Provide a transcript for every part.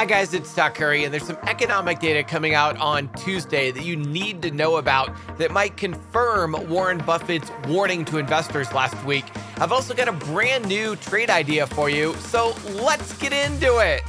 Hi guys, it's Stock Curry, and there's some economic data coming out on Tuesday that you need to know about that might confirm Warren Buffett's warning to investors last week. I've also got a brand new trade idea for you, so let's get into it.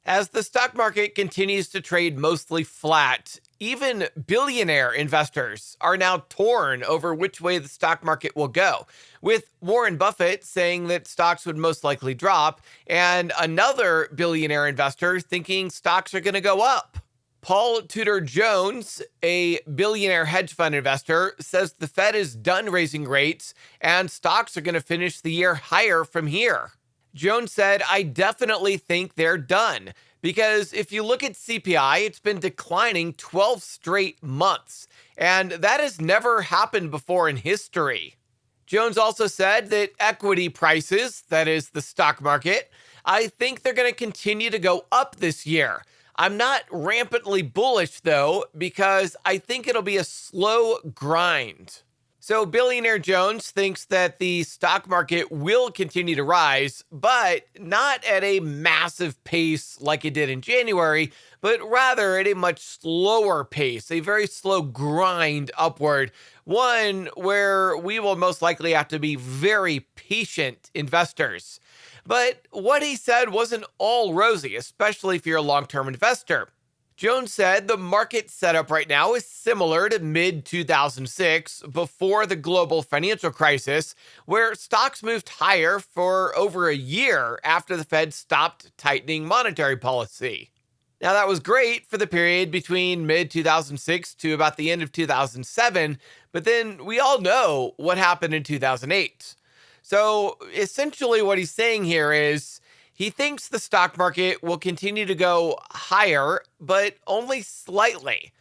As the stock market continues to trade mostly flat, even billionaire investors are now torn over which way the stock market will go, with Warren Buffett saying that stocks would most likely drop, and another billionaire investor thinking stocks are going to go up. Paul Tudor Jones, a billionaire hedge fund investor, says the Fed is done raising rates and stocks are going to finish the year higher from here. Jones said, "I definitely think they're done, because if you look at CPI, it's been declining 12 straight months, and that has never happened before in history." Jones also said that equity prices, that is the stock market, "I think they're going to continue to go up this year. I'm not rampantly bullish, though, because I think it'll be a slow grind." So billionaire Jones thinks that the stock market will continue to rise, but not at a massive pace like it did in January, but rather at a much slower pace, a very slow grind upward, one where we will most likely have to be very patient investors. But what he said wasn't all rosy, especially if you're a long-term investor. Jones said the market setup right now is similar to mid-2006, before the global financial crisis, where stocks moved higher for over a year after the Fed stopped tightening monetary policy. Now, that was great for the period between mid-2006 to about the end of 2007, but then we all know what happened in 2008. So essentially what he's saying here is, he thinks the stock market will continue to go higher, but only slightly.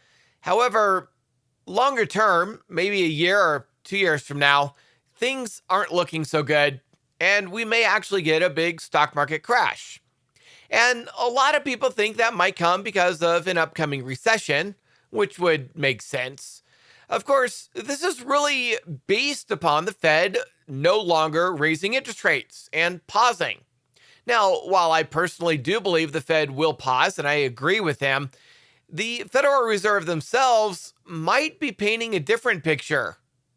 However, longer term, maybe a year or 2 years from now, things aren't looking so good, and we may actually get a big stock market crash. And a lot of people think that might come because of an upcoming recession, which would make sense. Of course, this is really based upon the Fed no longer raising interest rates and pausing. Now, while I personally do believe the Fed will pause, and I agree with him, the Federal Reserve themselves might be painting a different picture.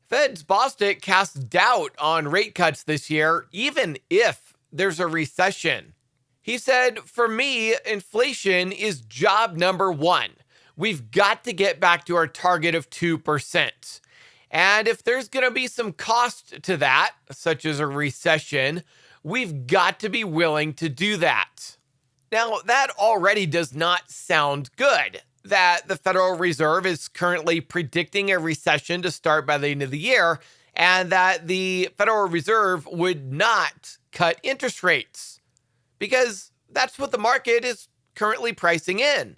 Fed's Bostic casts doubt on rate cuts this year, even if there's a recession. He said, "For me, inflation is job number one. We've got to get back to our target of 2%. And if there's going to be some cost to that, such as a recession, we've got to be willing to do that." Now, that already does not sound good, that the Federal Reserve is currently predicting a recession to start by the end of the year, and that the Federal Reserve would not cut interest rates, because that's what the market is currently pricing in.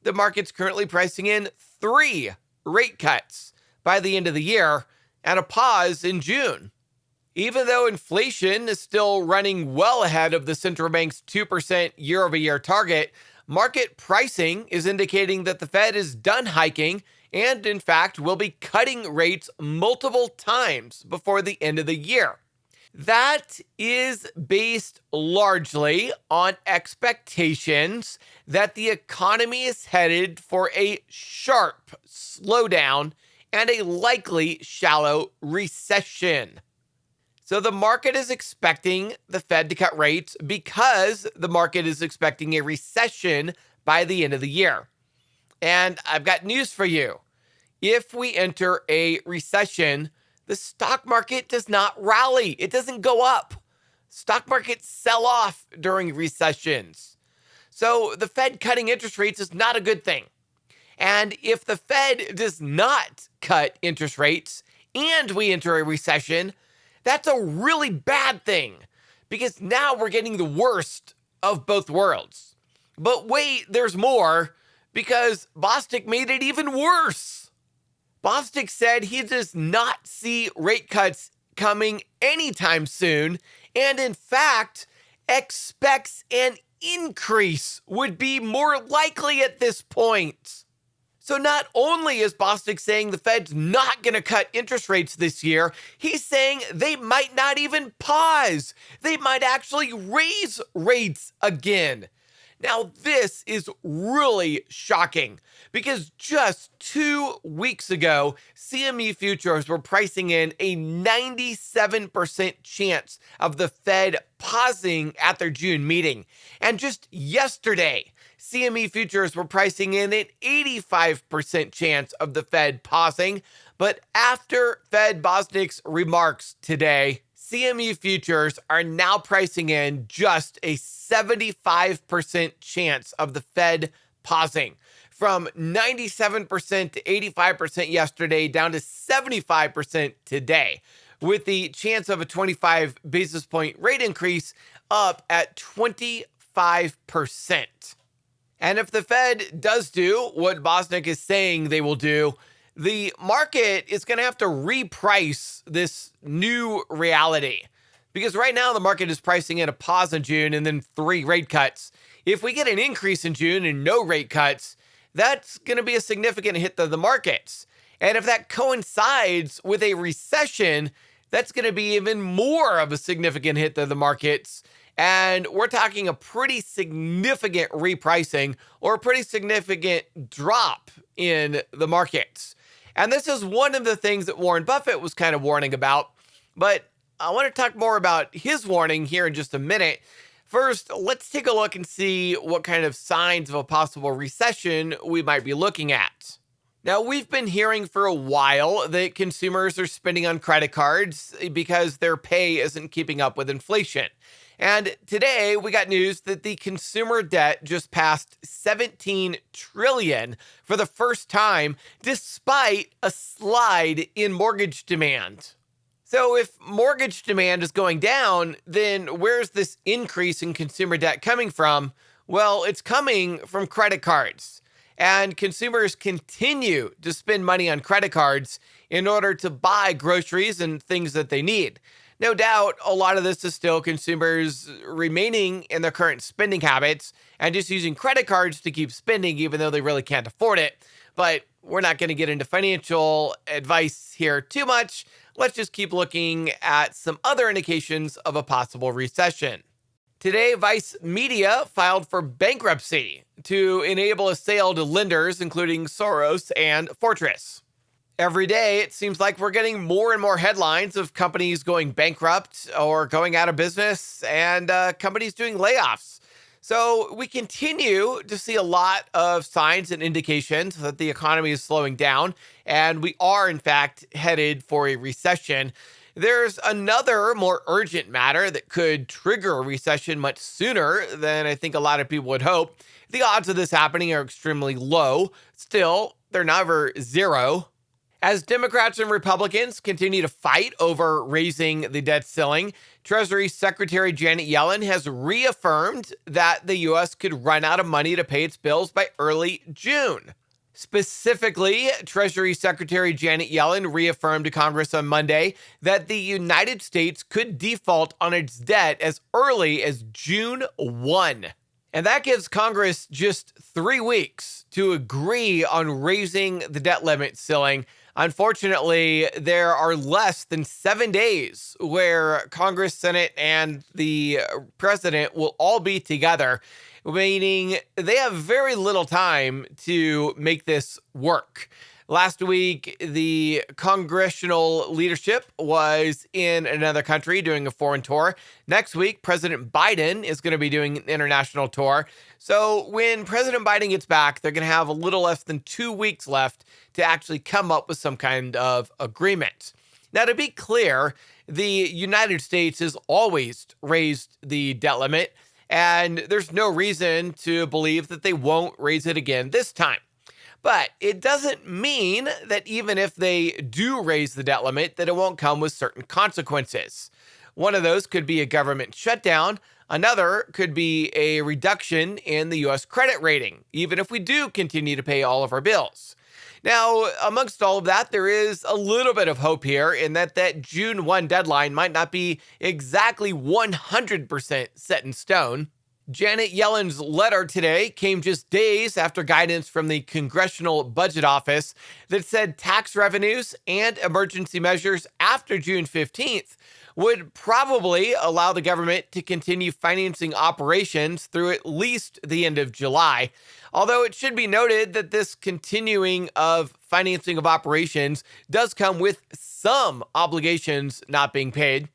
The market's currently pricing in 3 rate cuts by the end of the year and a pause in June. Even though inflation is still running well ahead of the central bank's 2% year-over-year target, market pricing is indicating that the Fed is done hiking and, in fact, will be cutting rates multiple times before the end of the year. That is based largely on expectations that the economy is headed for a sharp slowdown and a likely shallow recession. So the market is expecting the Fed to cut rates because the market is expecting a recession by the end of the year. And I've got news for you. If we enter a recession, the stock market does not rally. It doesn't go up. Stock markets sell off during recessions. So the Fed cutting interest rates is not a good thing. And if the Fed does not cut interest rates and we enter a recession, that's a really bad thing, because now we're getting the worst of both worlds. But wait, there's more, because Bostic made it even worse. Bostic said he does not see rate cuts coming anytime soon, and in fact, expects an increase would be more likely at this point. So not only is Bostic saying the Fed's not going to cut interest rates this year, he's saying they might not even pause. They might actually raise rates again. Now, this is really shocking because just 2 weeks ago, CME futures were pricing in a 97% chance of the Fed pausing at their June meeting. And just yesterday, CME futures were pricing in an 85% chance of the Fed pausing. But after Fed Bostic's remarks today, CME futures are now pricing in just a 75% chance of the Fed pausing, from 97% to 85% yesterday down to 75% today, with the chance of a 25 basis point rate increase up at 25%. And if the Fed does do what Bostic is saying they will do, the market is going to have to reprice this new reality. Because right now the market is pricing in a pause in June and then 3 rate cuts. If we get an increase in June and no rate cuts, that's going to be a significant hit to the markets. And if that coincides with a recession, that's going to be even more of a significant hit to the markets. And we're talking a pretty significant repricing or a pretty significant drop in the markets. And this is one of the things that Warren Buffett was kind of warning about. But I want to talk more about his warning here in just a minute. First, let's take a look and see what kind of signs of a possible recession we might be looking at. Now, we've been hearing for a while that consumers are spending on credit cards because their pay isn't keeping up with inflation. And today we got news that the consumer debt just passed 17 trillion for the first time, despite a slide in mortgage demand. So if mortgage demand is going down, then where's this increase in consumer debt coming from? Well, it's coming from credit cards. And consumers continue to spend money on credit cards in order to buy groceries and things that they need. No doubt, a lot of this is still consumers remaining in their current spending habits and just using credit cards to keep spending, even though they really can't afford it. But we're not going to get into financial advice here too much. Let's just keep looking at some other indications of a possible recession. Today, Vice Media filed for bankruptcy to enable a sale to lenders, including Soros and Fortress. Every day, it seems like we're getting more and more headlines of companies going bankrupt or going out of business and companies doing layoffs. So we continue to see a lot of signs and indications that the economy is slowing down, and we are, in fact, headed for a recession. There's another more urgent matter that could trigger a recession much sooner than I think a lot of people would hope. The odds of this happening are extremely low. Still, they're never zero. As Democrats and Republicans continue to fight over raising the debt ceiling, Treasury Secretary Janet Yellen has reaffirmed that the U.S. could run out of money to pay its bills by early June. Specifically, Treasury Secretary Janet Yellen reaffirmed to Congress on Monday that the United States could default on its debt as early as June 1. And that gives Congress just 3 weeks to agree on raising the debt limit ceiling. Unfortunately, there are less than 7 days where Congress, Senate, and the president will all be together, meaning they have very little time to make this work. Last week, the congressional leadership was in another country doing a foreign tour. Next week, President Biden is going to be doing an international tour. So when President Biden gets back, they're going to have a little less than 2 weeks left to actually come up with some kind of agreement. Now, to be clear, the United States has always raised the debt limit, and there's no reason to believe that they won't raise it again this time. But it doesn't mean that even if they do raise the debt limit, that it won't come with certain consequences. One of those could be a government shutdown. Another could be a reduction in the U.S. credit rating, even if we do continue to pay all of our bills. Now, amongst all of that, there is a little bit of hope here in that June 1 deadline might not be exactly 100% set in stone. Janet Yellen's letter today came just days after guidance from the Congressional Budget Office that said tax revenues and emergency measures after June 15th would probably allow the government to continue financing operations through at least the end of July. Although it should be noted that this continuing of financing of operations does come with some obligations not being paid.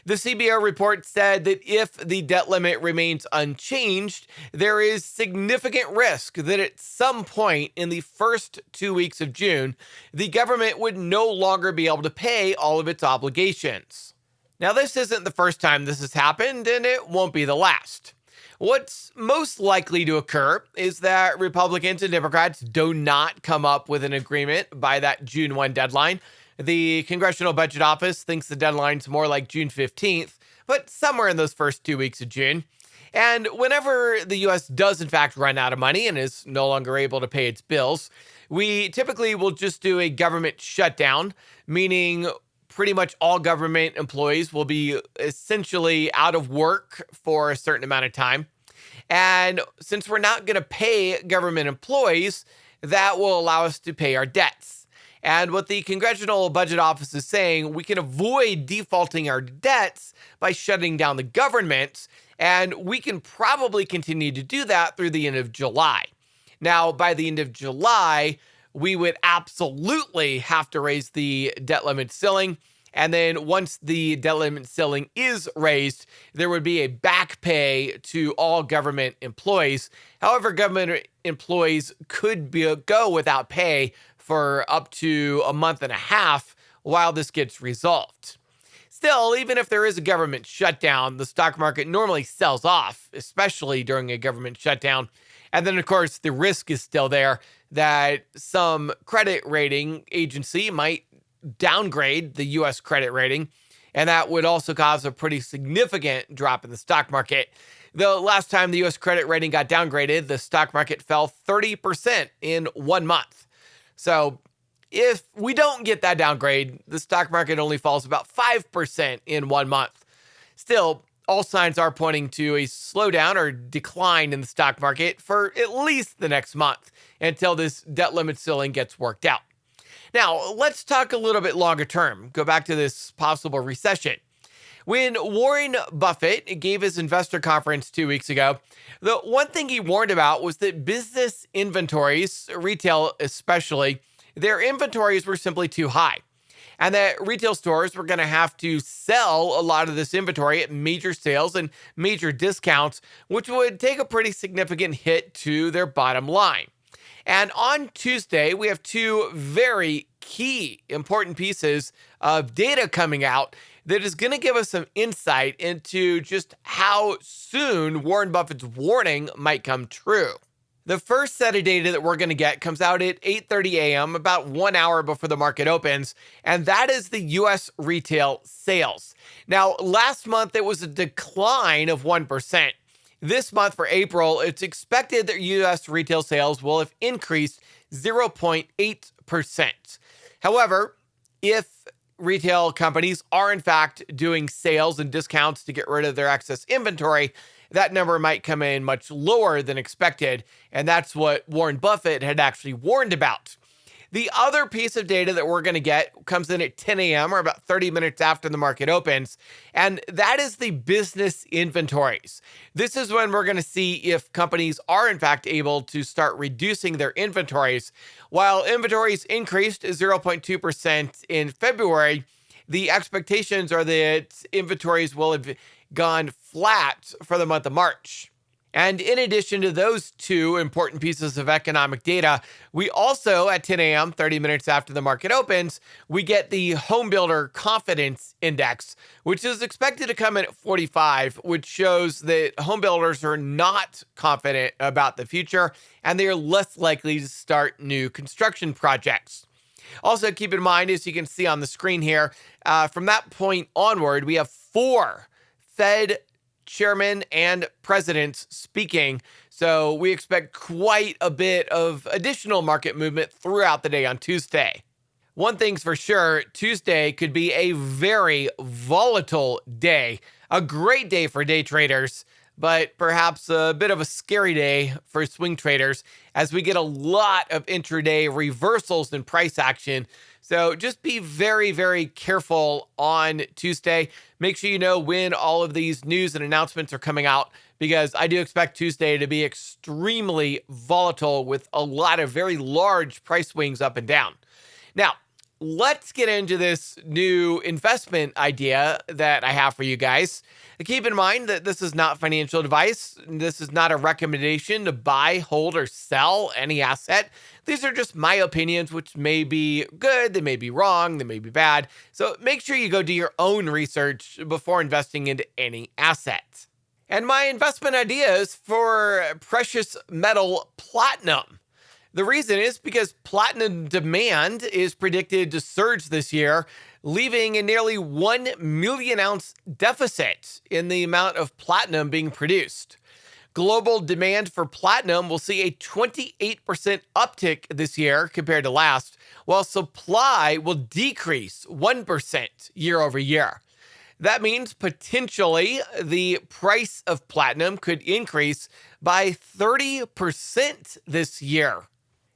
The CBO report said that if the debt limit remains unchanged, there is significant risk that at some point in the first 2 weeks of June, the government would no longer be able to pay all of its obligations. Now, this isn't the first time this has happened, and it won't be the last. What's most likely to occur is that Republicans and Democrats do not come up with an agreement by that June 1 deadline. The Congressional Budget Office thinks the deadline's more like June 15th, but somewhere in those first 2 weeks of June. And whenever the U.S. does, in fact, run out of money and is no longer able to pay its bills, we typically will just do a government shutdown, meaning pretty much all government employees will be essentially out of work for a certain amount of time. And since we're not going to pay government employees, that will allow us to pay our debts. And what the Congressional Budget Office is saying, we can avoid defaulting our debts by shutting down the government, and we can probably continue to do that through the end of July. Now, by the end of July, we would absolutely have to raise the debt limit ceiling. And then once the debt limit ceiling is raised, there would be a back pay to all government employees. However, government employees could go without pay for up to a month and a half while this gets resolved. Still, even if there is a government shutdown, the stock market normally sells off, especially during a government shutdown. And then, of course, the risk is still there that some credit rating agency might downgrade the U.S. credit rating, and that would also cause a pretty significant drop in the stock market. The last time the U.S. credit rating got downgraded, the stock market fell 30% in 1 month. So if we don't get that downgrade, the stock market only falls about 5% in 1 month. Still, all signs are pointing to a slowdown or decline in the stock market for at least the next month until this debt limit ceiling gets worked out. Now, let's talk a little bit longer term. Go back to this possible recession. When Warren Buffett gave his investor conference 2 weeks ago, the one thing he warned about was that business inventories, retail especially, their inventories were simply too high. And that retail stores were going to have to sell a lot of this inventory at major sales and major discounts, which would take a pretty significant hit to their bottom line. And on Tuesday, we have two very key important pieces of data coming out that is going to give us some insight into just how soon Warren Buffett's warning might come true. The first set of data that we're going to get comes out at 8:30 a.m., about 1 hour before the market opens, and that is the U.S. retail sales. Now, last month, it was a decline of 1%. This month for April, it's expected that U.S. retail sales will have increased 0.8%. However, if retail companies are in fact doing sales and discounts to get rid of their excess inventory, that number might come in much lower than expected. And that's what Warren Buffett had actually warned about. The other piece of data that we're going to get comes in at 10 a.m. or about 30 minutes after the market opens, and that is the business inventories. This is when we're going to see if companies are in fact able to start reducing their inventories. While inventories increased 0.2% in February, the expectations are that inventories will have gone flat for the month of March. And in addition to those two important pieces of economic data, we also, at 10 a.m., 30 minutes after the market opens, we get the Home Builder Confidence Index, which is expected to come in at 45, which shows that home builders are not confident about the future, and they are less likely to start new construction projects. Also, keep in mind, as you can see on the screen here, from that point onward, we have 4 Fed chairmen and presidents speaking. So we expect quite a bit of additional market movement throughout the day on Tuesday. One thing's for sure, Tuesday could be a very volatile day, a great day for day traders, but perhaps a bit of a scary day for swing traders as we get a lot of intraday reversals in price action. So just be very, very careful on Tuesday. Make sure you know when all of these news and announcements are coming out, because I do expect Tuesday to be extremely volatile with a lot of very large price swings up and down. Now, let's get into this new investment idea that I have for you guys. Keep in mind that this is not financial advice. This is not a recommendation to buy, hold, or sell any asset. These are just my opinions, which may be good, they may be wrong, they may be bad. So make sure you go do your own research before investing into any asset. And my investment idea is for precious metal platinum. The reason is because platinum demand is predicted to surge this year, leaving a nearly 1 million ounce deficit in the amount of platinum being produced. Global demand for platinum will see a 28% uptick this year compared to last, while supply will decrease 1% year over year. That means potentially the price of platinum could increase by 30% this year.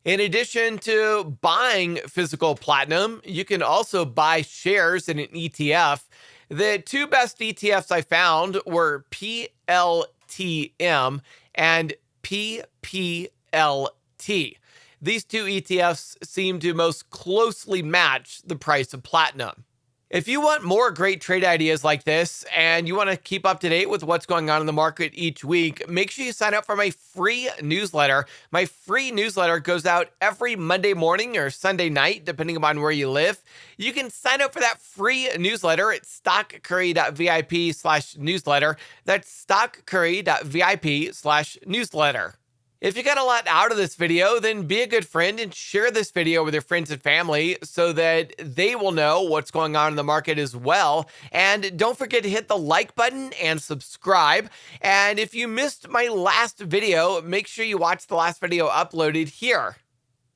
In addition to buying physical platinum, you can also buy shares in an ETF. The two best ETFs I found were PLTM and PPLT. These two ETFs seem to most closely match the price of platinum. If you want more great trade ideas like this and you want to keep up to date with what's going on in the market each week, make sure you sign up for my free newsletter. My free newsletter goes out every Monday morning or Sunday night, depending upon where you live. You can sign up for that free newsletter at stockcurry.vip/newsletter. That's stockcurry.vip/newsletter. If you got a lot out of this video, then be a good friend and share this video with your friends and family so that they will know what's going on in the market as well. And don't forget to hit the like button and subscribe. And if you missed my last video, make sure you watch the last video uploaded here.